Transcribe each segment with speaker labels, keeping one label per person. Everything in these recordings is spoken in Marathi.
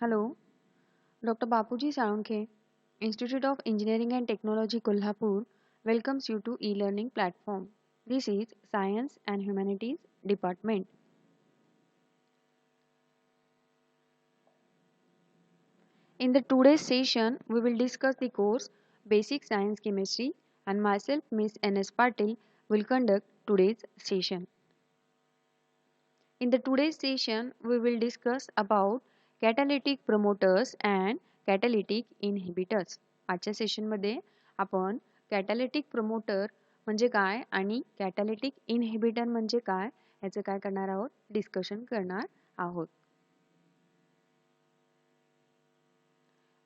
Speaker 1: Hello, Dr. Bapuji Salunkhe, Institute of Engineering and Technology Kolhapur welcomes you to e-learning platform. This is Science and Humanities Department. In the today's session, we will discuss the course Basic Science Chemistry and myself, Miss N.S. Patil, will conduct today's session. In the today's session, we will discuss about catalytic promoters and catalytic inhibitors. आजच्या सेशनमध्ये आपण कॅटॅलिटिक प्रमोटर म्हणजे काय आणि कॅटॅलिटिक इनहिबिटर म्हणजे काय याचं काय करणार आहोत डिस्कशन करणार आहोत.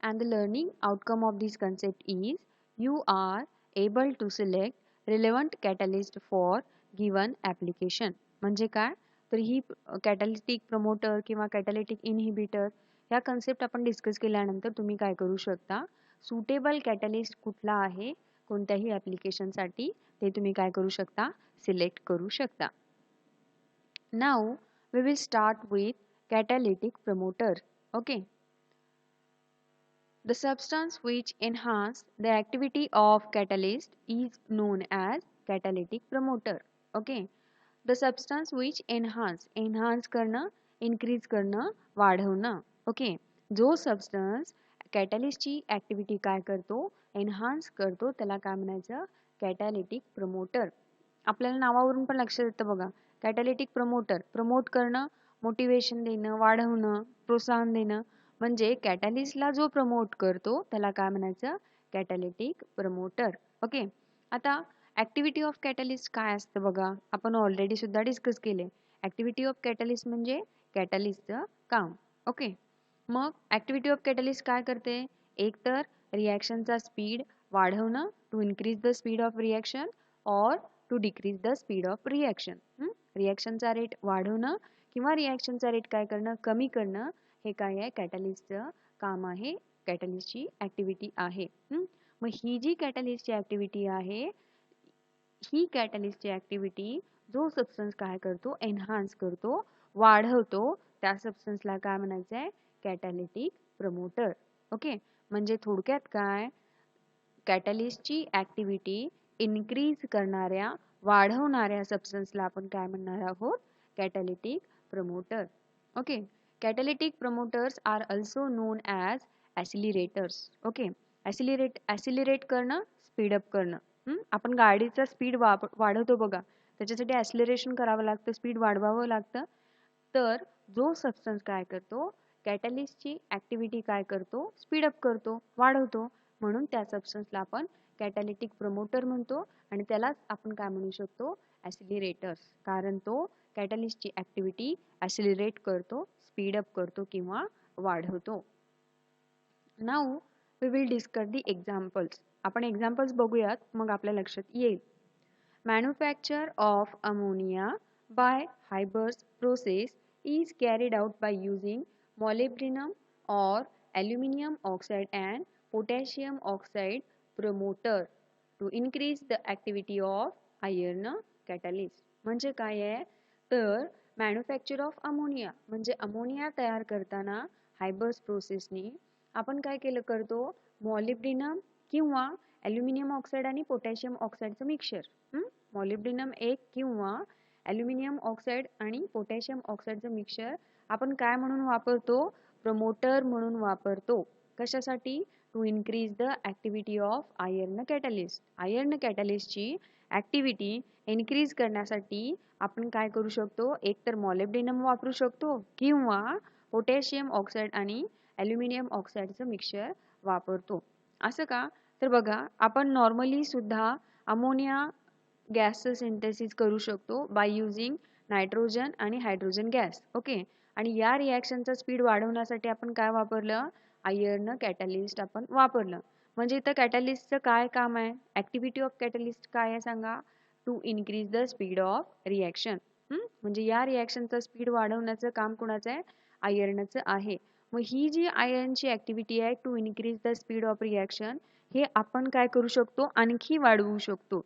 Speaker 1: And the learning outcome of this concept is you are able to select relevant catalyst for given application. म्हणजे काय तर ही कॅटॅलिटिक प्रमोटर किंवा कॅटॅलिटिक इनहिबिटर ह्या कन्सेप्ट आपण डिस्कस केल्यानंतर तुम्ही काय करू शकता सुटेबल कॅटॅलिस्ट कुठला आहे कोणत्याही ॲप्लिकेशनसाठी ते तुम्ही काय करू शकता सिलेक्ट करू शकता. Now we will start with catalytic promoter. Okay. The substance which enhance the activity of catalyst is known as catalytic promoter. Okay. The substance which enhance करणं, increase करणं, वाढवणं. Okay. जो substance catalyst ची activity काय करतो, enhance करतो त्याला काय म्हणायचं catalytic promoter. आपल्याला नावावरून पण लक्षात येतं बघा catalytic promoter प्रमोट करणं, मोटिवेशन देणं, वाढवणं, प्रोत्साहन देणं म्हणजे कॅटॅलिस्टला जो प्रमोट करतो त्याला काय म्हणायचं कॅटॅलिटिक प्रमोटर. ओके. आता ऍक्टिव्हिटी ऑफ कॅटॅलिस्ट काय असतं बघा आपण ऑलरेडी सुद्धा डिस्कस केले. ऍक्टिव्हिटी ऑफ कॅटॅलिस्ट म्हणजे कॅटॅलिस्टचं काम. ओके. मग ऍक्टिव्हिटी ऑफ कॅटॅलिस्ट काय करते एक तर रिॲक्शनचा स्पीड वाढवणं to increase the speed of reaction और to decrease the speed of reaction. रिॲक्शनचा रेट वाढवणं किंवा रिॲक्शनचा रेट काय करणं कमी करणं हे काय आहे कॅटॅलिस्टचं काम आहे कॅटॅलिस्टची ऍक्टिव्हिटी आहे. मग ही जी कॅटॅलिस्टची ऍक्टिव्हिटी आहे ही कॅटॅलिस्टची ऍक्टिव्हिटी जो सबस्टन्स काय करतो एनहान्स करतो वाढवतो त्या सबस्टन्सला काय म्हणायचं आहे कॅटॅलिटिक प्रमोटर. ओके. म्हणजे थोडक्यात काय कॅटॅलिस्टची ऍक्टिव्हिटी इन्क्रीज करणाऱ्या वाढवणाऱ्या सबस्टन्सला आपण काय म्हणणार आहोत catalytic promoter. Okay. Catalytic promoters are also known as accelerators. Okay. Accelerate करणं स्पीड अप करणं. आपण गाडीचा स्पीड वाढवतो बघा त्याच्यासाठी ऍक्सिलरेशन करावं लागतं स्पीड वाढवावं लागतं. तर जो सबस्टन्स काय करतो कॅटॅलिस्टची ऍक्टिव्हिटी काय करतो स्पीड अप करतो वाढवतो म्हणून त्या सबस्टन्सला आपण कॅटॅलिटिक प्रमोटर म्हणतो आणि त्यालाच आपण काय म्हणू शकतो ऍक्सिलरेटर्स कारण तो कॅटॅलिस्टची ऍक्टिव्हिटी ऍक्सिलरेट करतो स्पीड अप करतो किंवा वाढवतो. Now we will discuss the examples. आपण एक्झाम्पल्स बघूयात मग आपल्या लक्षात येईल. Manufacture of ammonia by Haber's process is carried out by using molybdenum or aluminum oxide and potassium oxide promoter to increase the activity of iron catalyst. म्हणजे काय आहे तर मॅन्युफॅक्चर ऑफ अमोनिया म्हणजे अमोनिया तयार करताना हायबर्स प्रोसेसने आपण काय केलं करतो मॉलिब्डेनम किंवा ॲल्युमिनियम ऑक्साईड आणि पोटॅशियम ऑक्साईडचं मिक्सचर. मॉलिब्डेनम एक किंवा ॲल्युमिनियम ऑक्साईड आणि पोटॅशियम ऑक्साईडचं मिक्सचर आपण काय म्हणून वापरतो प्रमोटर म्हणून वापरतो. कशासाठी to increase the activity of iron catalyst. Iron कॅटॅलिस्टची ऍक्टिव्हिटी इन्क्रीज करण्यासाठी आपण काय करू शकतो एक तर मॉलिब्डेनम वापरू शकतो किंवा पोटॅशियम ऑक्साईड आणि ॲल्युमिनियम ऑक्साईडचं मिक्सचर वापरतो. असं का तर बघा आपण नॉर्मली सुद्धा अमोनिया गॅसचं सिंथेसिस करू शकतो बाय युजिंग नायट्रोजन आणि हायड्रोजन गॅस. ओके. आणि या रिॲक्शनचा स्पीड वाढवण्यासाठी आपण काय वापरलं आयर्न कॅटॅलिस्ट आपण वापरलं. म्हणजे इथं कॅटॅलिस्टचं काय काम आहे ऍक्टिव्हिटी ऑफ कॅटॅलिस्ट काय आहे सांगा to increase the speed of reaction. म्हणजे या रिॲक्शनचा स्पीड वाढवण्याचं काम कोणाचं आहे आयर्नचं आहे. मग ही जी आयर्नची ऍक्टिव्हिटी आहे to increase the speed of reaction हे आपण काय करू शकतो आणखी वाढवू शकतो.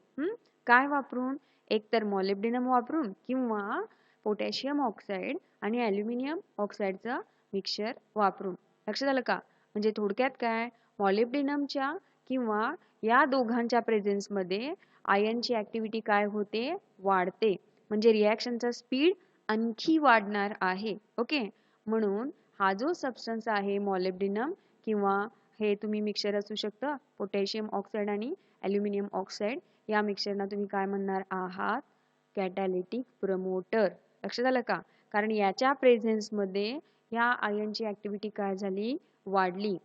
Speaker 1: काय वापरून एक तर मॉलिब्डेनम वापरून किंवा पोटॅशियम ऑक्साईड आणि ॲल्युमिनियम ऑक्साईडचं मिक्सचर वापरून. लक्षात आलं का? म्हणजे थोडक्यात काय, मॉलिब्डेनमच्या किंवा या दोघांच्या प्रेझेन्समध्ये आयनची ऍक्टिव्हिटी काय होते, वाढते. म्हणजे रिॲक्शनचा स्पीड आणखी वाढणार आहे. ओके, म्हणून हा जो सबस्टन्स आहे मॉलिब्डेनम किंवा हे तुम्ही मिक्सचर असू शकतं पोटॅशियम ऑक्साईड आणि ॲल्युमिनियम ऑक्साईड, या मिक्सचरना तुम्ही काय म्हणणार आहात, कॅटॅलिटिक प्रमोटर. लक्षात आलं का? कारण याच्या प्रेझेन्समध्ये ह्या आयनची ऍक्टिव्हिटी काय झाली, वाढली.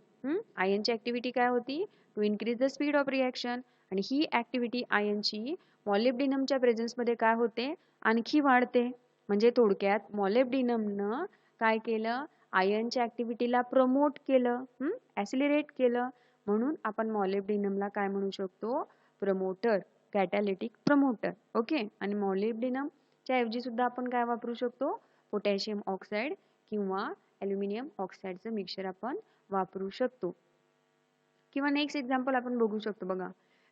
Speaker 1: आयनची ऍक्टिव्हिटी काय होती, to increase the speed of reaction, आणि ही ऍक्टिव्हिटी आयनची मॉलिब्डेनमच्या प्रेझेन्समध्ये काय होते, आणखी वाढते. म्हणजे थोडक्यात मॉलिब्डेनमनं काय केलं, आयनच्या ऍक्टिव्हिटीला प्रमोट केलं, ऍसिलरेट केलं. म्हणून आपण मॉलिब्डेनमला काय म्हणू शकतो, प्रमोटर, कॅटॅलिटिक प्रमोटर. ओके, आणि मॉलिब्डेनमच्या ऐवजी सुद्धा आपण काय वापरू शकतो, पोटॅशियम ऑक्साईड किंवा ॲल्युमिनियम ऑक्साईडचं मिक्सचर आपण वापरू शकतो. किंवा नेक्स्ट एक्झाम्पल आपण बघू शकतो बघा,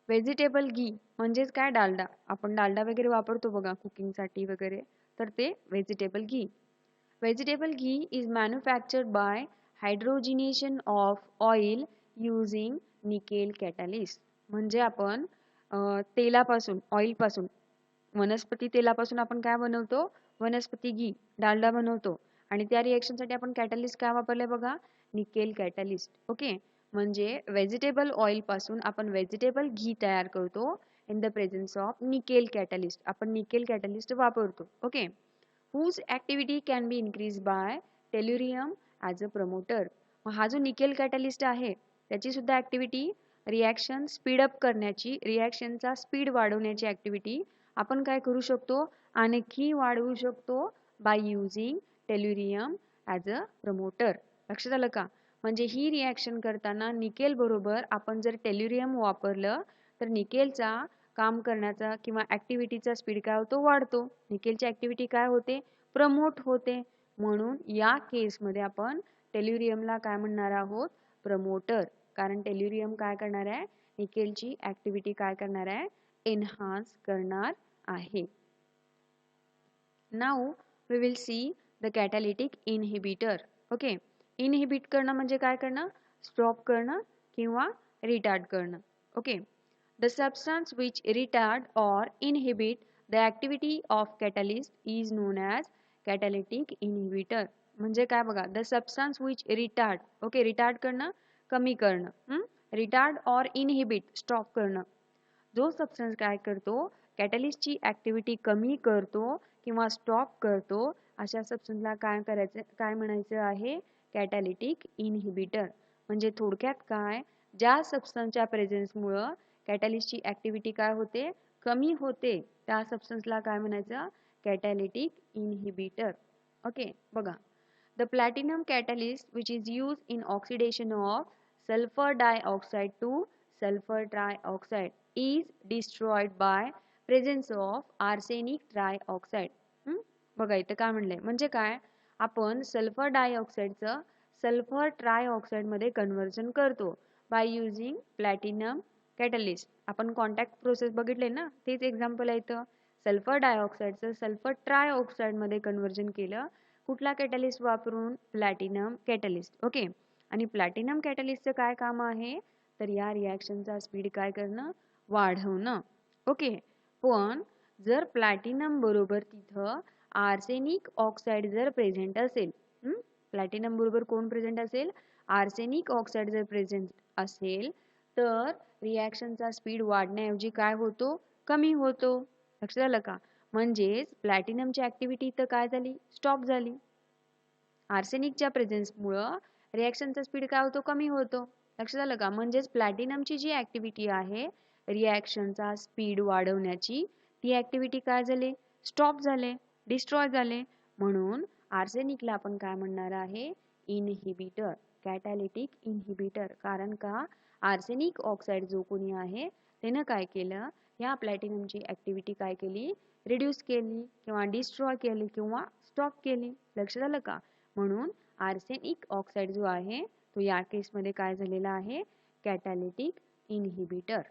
Speaker 1: व्हेजिटेबल घी म्हणजेच काय, डालडा. आपण डालडा वगैरे वापरतो बघा कुकिंगसाठी वगैरे, तर ते vegetable ghee. Vegetable ghee is manufactured by hydrogenation of oil using nickel catalyst. म्हणजे आपण तेलापासून, ऑइलपासून, वनस्पती तेलापासून आपण काय बनवतो, वनस्पती घी, डालडा बनवतो. आणि त्या रिएक्शनसाठी आपण कॅटॅलिस्ट काय वापरलंय बघा, निकेल कॅटॅलिस्ट. ओके, म्हणजे व्हेजिटेबल ऑइल पासून आपण व्हेजिटेबल घी तयार करतो in the presence of nickel catalyst. आपण निकेल कॅटॅलिस्ट वापरतो. Okay, whose activity can be increased by tellurium as a promoter. मग हा जो निकेल कॅटॅलिस्ट आहे त्याची सुद्धा ऍक्टिव्हिटी, रिॲक्शन स्पीड अप करण्याची, रिॲक्शनचा स्पीड वाढवण्याची ऍक्टिव्हिटी आपण काय करू शकतो, आणखी वाढवू शकतो by using tellurium as a promoter. लक्षात आलं का? म्हणजे ही रिॲक्शन करताना निकेल बरोबर आपण जर टेल्युरियम वापरलं तर निकेलचा काम करण्याचा किंवा ऍक्टिव्हिटीचा स्पीड काय होतो, वाढतो. निकेलची ऍक्टिव्हिटी काय होते, प्रमोट होते. म्हणून या केसमध्ये आपण टेल्युरियमला काय म्हणणार आहोत, प्रमोटर. कारण टेल्युरियम काय करणार आहे, निकेलची ऍक्टिव्हिटी काय करणार आहे, एनहान्स करणार आहे. Now we will see the catalytic inhibitor. Okay, inhibit करणं म्हणजे काय करणं, स्टॉप करणं किंवा रिटार्ड करणं. Okay, the substance which retard or inhibit the activity of catalyst is known as catalytic inhibitor. म्हणजे काय बघा, the substance which retard, okay, retard करणं, कमी करणं, रिटार्ड और इनहिबिट, स्टॉप करणं. जो सबस्टन्स काय करतो, कॅटलिस्टची ऍक्टिव्हिटी कमी करतो किंवा स्टॉप करतो, अशा सबस्टन्सला काय करायचं, काय म्हणायचं आहे, कॅटॅलिटिक इनहिबिटर. म्हणजे थोडक्यात काय, ज्या सबस्टन्सच्या प्रेझेन्समुळं कॅटॅलिस्टची ऍक्टिव्हिटी काय होते, कमी होते, त्या सबस्टन्सला काय म्हणायचं, कॅटॅलिटिक इनहिबिटर. ओके, बघा, the platinum catalyst which is use in oxidation of sulphur dioxide to sulphur trioxide is destroyed by presence of arsenic trioxide. बघा इथं काय म्हणलंय, म्हणजे काय, आपण सल्फर डायऑक्साईडचं सल्फर ट्रायऑक्साइड मध्ये कन्व्हर्जन करतो बाय युझिंग प्लॅटिनम कॅटलिस्ट. आपण कॉन्टॅक्ट प्रोसेस बघितले ना, तेच एक्झाम्पल आहे इथं. सल्फर डायऑक्साईडचं सल्फर ट्रायऑक्साइड मध्ये कन्व्हर्जन केलं, कुठला कॅटलिस्ट वापरून, प्लॅटिनम कॅटलिस्ट. ओके, आणि प्लॅटिनम कॅटलिस्टचं काय काम आहे, तर या रिॲक्शनचा स्पीड काय करणं, वाढवणं. ओके, पण जर प्लॅटिनम बरोबर तिथं आर्सेनिक ऑक्साईड जर प्रेझेंट असेल, प्लॅटिनम बरोबर कोण प्रेझेंट असेल, आर्सेनिक ऑक्साईड जर प्रेझेंट असेल, तर रिॲक्शनचा स्पीड वाढण्याऐवजी काय होतो, कमी होतो. लक्षात आलं का? म्हणजेच प्लॅटिनमची ऍक्टिव्हिटी इथं काय झाली, स्टॉप झाली. आर्सेनिकच्या प्रेझेन्समुळं रिॲक्शनचा स्पीड काय होतो, कमी होतो. लक्षात आलं का? म्हणजेच प्लॅटिनमची जी ऍक्टिव्हिटी आहे रिॲक्शनचा स्पीड वाढवण्याची, ती ऍक्टिव्हिटी काय झाली, स्टॉप झाले, डिस्ट्रॉय झाले. म्हणून आर्सेनिकला आपण काय म्हणणार आहे, इनहिबिटर, कॅटॅलिटिक इनहिबिटर. कारण का, आर्सेनिक ऑक्साईड जो कोणी आहे त्यानं काय केलं, या प्लॅटिनमची ऍक्टिव्हिटी काय केली, रिड्यूस केली किंवा डिस्ट्रॉय केली किंवा स्टॉप केली. लक्षात आलं का? म्हणून आर्सेनिक ऑक्साईड जो आहे तो या केसमध्ये काय झालेला आहे, कॅटॅलिटिक इनहिबिटर.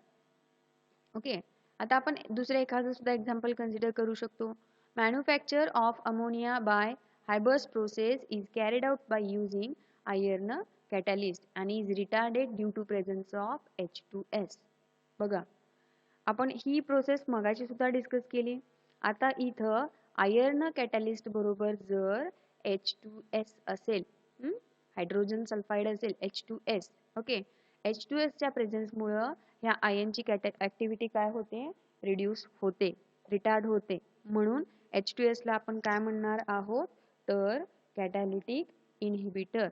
Speaker 1: ओके, आता आपण दुसरे एखादं सुद्धा एक्झाम्पल कन्सिडर करू शकतो. Manufacture of ammonia by Haber's process is carried out by using iron catalyst and is retarded due to presence of H2S. बघा, आपण ही प्रोसेस मगाशी सुद्धा डिस्कस केली. आता इथं आयर्न कॅटलिस्ट बरोबर जर H2S असेल, हायड्रोजन सल्फाइड असेल H2S, ओके, H2S च्या प्रेझेन्समुळं ह्या आयनची ऍक्टिव्हिटी काय होते, रिड्यूस होते, रिटार्ड होते. म्हणून H2S ला आपण काय म्हणणार आहोत, तर कॅटॅलिटिक इनहिबिटर.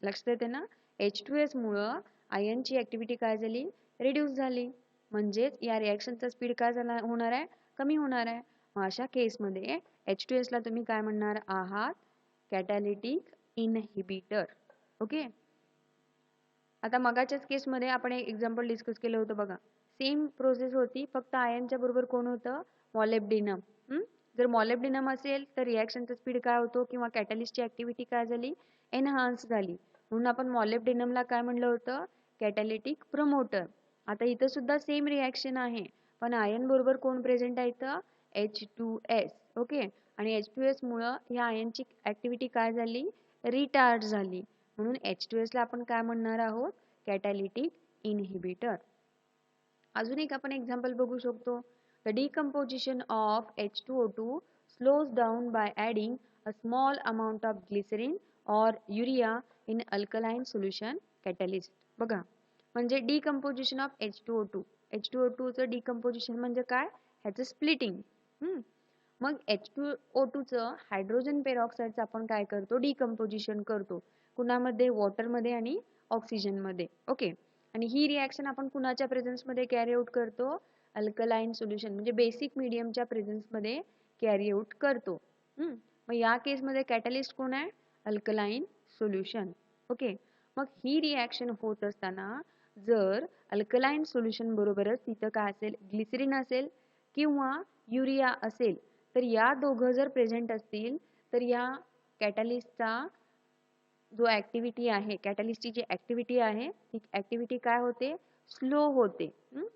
Speaker 1: लक्षात येते ना, H2S मुळे आयनची ऍक्टिव्हिटी काय झाली, रिड्यूस झाली. म्हणजेच या रिॲक्शनचा स्पीड काय झाला होणार आहे, कमी होणार आहे. मग अशा केसमध्ये H2S ला तुम्ही काय म्हणणार आहात, कॅटॅलिटिक इनहिबिटर. ओके, आता मगाच्याच केसमध्ये आपण एक एक्झाम्पल डिस्कस केलं होतं बघा. सेम प्रोसेस होती, फक्त आयनच्या बरोबर कोण होतं, मॉलिब्डेनम. जर मॉलिब्डेनम असेल तर रिॲक्शनचा स्पीड काय होतो किंवा कॅटलिस्टची ऍक्टिव्हिटी काय झाली, एनहान्स झाली. म्हणून आपण मॉलिब्डेनमला काय म्हणलं होतं, कॅटॅलिटिक प्रमोटर. आता इथं सुद्धा सेम रिॲक्शन आहे, पण आयन बरोबर कोण प्रेझेंट आहे इथं, H2S. ओके, आणि H2S मुळे या आयनची ऍक्टिव्हिटी काय झाली, रिटार्ड झाली. म्हणून H2S ला आपण काय म्हणणार आहोत, कॅटॅलिटिक इनहिबिटर. अजून एक आपण एक्झाम्पल बघू शकतो. The decomposition of H2O2 slows down by adding a small amount of glycerin or urea in alkaline solution catalyst. बघा, म्हणजे डिकम्पोजिशन ऑफ H2O2. H2O2 चं डिकम्पोजिशन म्हणजे काय, ह्याचं स्प्लिटिंग. मग H2O2 चं हायड्रोजन पेरॉक्साइडचं आपण काय करतो, डिकम्पोजिशन करतो. कुणामध्ये, वॉटरमध्ये आणि ऑक्सिजनमध्ये. ओके, आणि ही रिॲक्शन आपण कुणाच्या प्रेझेन्समध्ये कॅरी आउट करतो, अल्कलाइन सोल्युशन म्हणजे बेसिक मीडियमच्या प्रेझेन्समध्ये कॅरी आउट करतो. मग या केसमध्ये कॅटलिस्ट कोण आहे, अल्कलाइन सोल्युशन. ओके, मग ही रिॲक्शन होत असताना जर अल्कलाइन सोल्युशन बरोबरच तिथं काय असेल, ग्लिसरीन असेल किंवा युरिया असेल, तर या दोघं जर प्रेझेंट असतील तर या कॅटलिस्टचा जो ऍक्टिव्हिटी आहे, कॅटलिस्टची जी ऍक्टिव्हिटी आहे ती ऍक्टिव्हिटी काय होते, स्लो होते.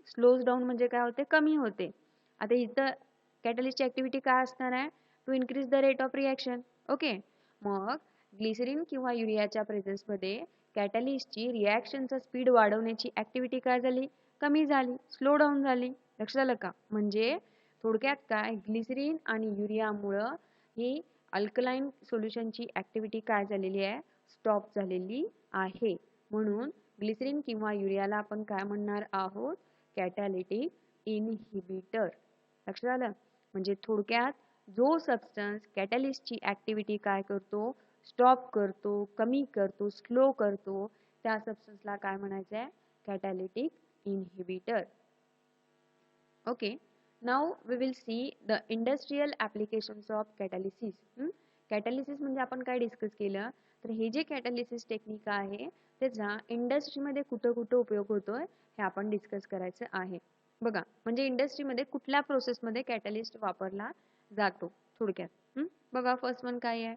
Speaker 1: स्लोज डाऊन म्हणजे काय होते, कमी होते. आता इथं कॅटलिस्टची ऍक्टिव्हिटी काय असणार आहे, to increase the rate of reaction. Okay, मग ग्लिसरीन किंवा युरियाच्या प्रेझेन्समध्ये कॅटलिस्टची रिॲक्शनचा स्पीड वाढवण्याची ऍक्टिव्हिटी काय झाली, कमी झाली, स्लो डाऊन झाली. लक्षात आलं का, म्हणजे थोडक्यात काय, ग्लिसरीन आणि युरियामुळं ही अल्कलाइन सोल्युशनची ऍक्टिव्हिटी काय झालेली आहे, स्टॉप झालेली आहे. म्हणून ग्लिसरीन किंवा युरियाला आपण काय म्हणणार आहोत, कॅटॅलिटिक इनहिबिटर. लक्षात आलं, म्हणजे थोडक्यात जो सबस्टन्स कॅटलिस्टची ऍक्टिव्हिटी काय करतो, स्टॉप करतो, कमी करतो, स्लो करतो, त्या सबस्टन्सला काय म्हणायचं आहे, catalytic inhibitor. Okay, now we will see the industrial applications of catalysis. Catalysis म्हणजे आपण काय डिस्कस केलं, तर हे जे कॅटॅलिसिस टेक्निक आहे त्याचा इंडस्ट्रीमध्ये कुठं कुठं उपयोग होतोय हे आपण डिस्कस करायचं आहे. बघा, म्हणजे इंडस्ट्रीमध्ये कुठल्या प्रोसेसमध्ये कॅटलिस्ट वापरला जातो थोडक्यात. बघा, फर्स्ट वन काय आहे,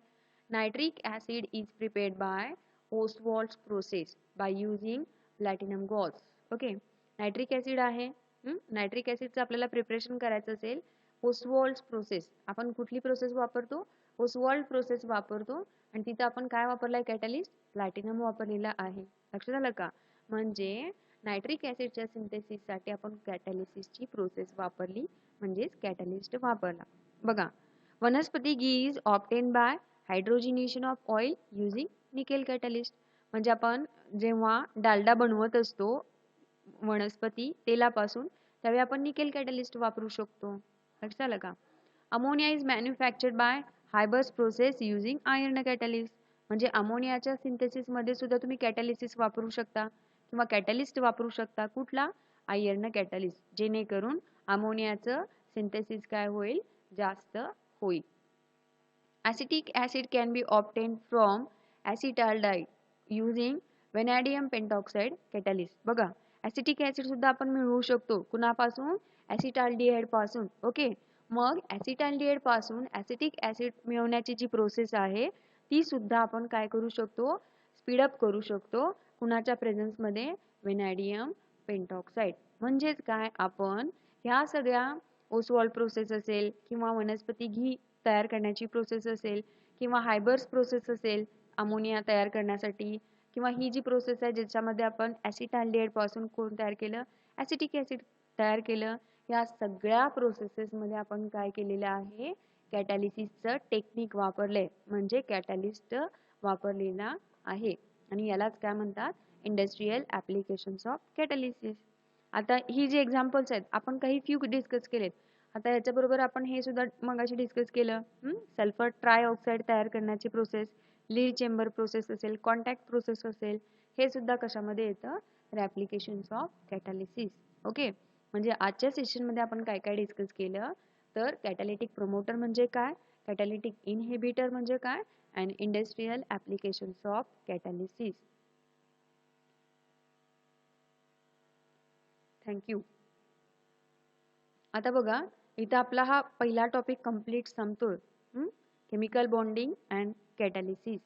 Speaker 1: nitric acid is prepared by Ostwald's process by using platinum gauze. Okay, nitric acid आहे, नायट्रिक ऍसिडचं आपल्याला प्रिपरेशन करायचं असेल, ओस्वाल्ड्स प्रोसेस. आपण कुठली प्रोसेस वापरतो, ओस्वाल्ड प्रोसेस वापरतो, आणि तिथं आपण काय वापरलाय, कॅटलिस्ट, प्लॅटिनम वापरलेला आहे. लक्षात आलं का, म्हणजे नायट्रिक ऍसिडच्या सिंथेसिससाठी आपण कॅटॅलिसिसची प्रोसेस वापरली, म्हणजेच कॅटलिस्ट वापरला. बघा, vanaspati ghee is obtain by hydrogenation of oil using nickel catalyst. म्हणजे आपण जेव्हा डालडा बनवत असतो वनस्पती तेलापासून, त्यावेळी आपण निकेल कॅटलिस्ट वापरू शकतो. लक्षात आलं का. Ammonia is manufactured by Haber's process using iron catalyst. म्हणजे अमोनियाच्या सिंथेसिस मध्ये सुद्धा तुम्ही कॅटलिसिस वापरू शकता किंवा कॅटलिस्ट वापरू शकता. कुठला, आयर्न कॅटलिस्ट, जेणेकरून अमोनियाचं सिंथेसिस काय होईल, जास्त होईल. Acetic acid can be obtained from acetaldehyde using vanadium pentoxide catalyst. बघा, ऍसिटिक ऍसिड सुद्धा आपण मिळवू शकतो कुणापासून, ऍसिटाल्डिहाइड पासून. ओके, मग ऍसिटाल्डिहाइड पासून ऍसिटिक ऍसिड मिळवण्याची जी प्रोसेस आहे ती सुद्धा आपण काय करू शकतो, स्पीडअप करू शकतो. कुणाच्या प्रेझेन्स मध्ये, व्हॅनेडियम पेंटॉक्साइड. म्हणजेच काय, आपण ह्या सगळ्या ओसवाल्ड प्रोसेस असेल किंवा वनस्पती घी तयार करण्याची प्रोसेस असेल किंवा हायबर्स प्रोसेस असेल, अमोनिया तयार करण्यासाठी, किंवा ही जी प्रोसेस आहे ज्याच्यामध्ये आपण ॲसिटाल्डिहाइड पासून कोण तयार केलं, ॲसिटिक ॲसिड तयार केलं, या सगळ्या प्रोसेसेसमध्ये आपण काय केलेलं आहे, कॅटॅलिसिसचं टेक्निक वापरलंय, म्हणजे कॅटॅलिस्ट वापरलेला आहे. आणि यालाच काय म्हणतात, इंडस्ट्रियल ॲप्लिकेशन्स ऑफ कॅटॅलिसिस. आता ही जी एक्झाम्पल्स आहेत आपण काही फ्यू डिस्कस केलेत. आता याच्याबरोबर आपण हे सुद्धा मगाशी डिस्कस केलं, सल्फर ट्रायऑक्साईड तयार करण्याची प्रोसेस, लीड चेंबर प्रोसेस असेल, कॉन्टॅक्ट प्रोसेस असेल, हे सुद्धा कशामध्ये येतं, ॲप्लिकेशन्स ऑफ कॅटॅलिसिस. ओके, म्हणजे आजच्या सेशनमध्ये आपण काय काय डिस्कस केलं, तर कॅटॅलिटिक प्रोमोटर म्हणजे काय, कॅटॅलिटिक इनहिबिटर म्हणजे काय, and industrial applications of catalysis. Thank you. आता बघा, इथं आपला हा पहिला टॉपिक कंप्लीट संपतोय, केमिकल बॉन्डिंग अँड कॅटॅलिसिस.